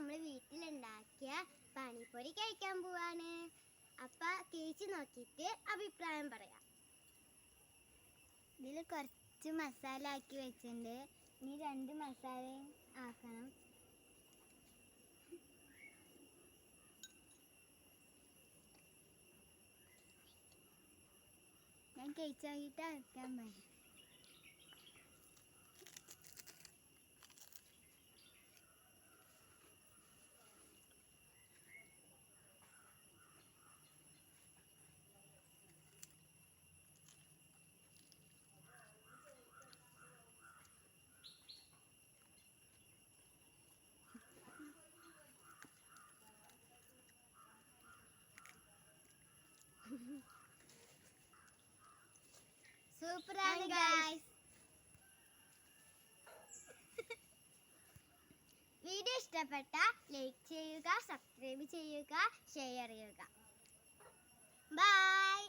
നമ്മൾ വീട്ടിലുണ്ടാക്കിയ പാനിപ്പൊരി കഴിക്കാൻ പോവാണ്. അപ്പം കഴിച്ച് നോക്കിയിട്ട് അഭിപ്രായം പറയാം. ഇതിൽ കുറച്ച് മസാല ആക്കി വെച്ചിട്ടുണ്ട്. ഇനി 2 മസാലയും ആക്കണം. ഞാൻ കഴിച്ചാക്കിയിട്ട് ആക്കാൻ പറ്റും. സൂപ്പറാണ് ഗൈസ്. വീഡിയോ ഇഷ്ടപ്പെട്ട ലൈക്ക് ചെയ്യുക, സബ്സ്ക്രൈബ് ചെയ്യുക, ഷെയർ ചെയ്യുക. ബൈ.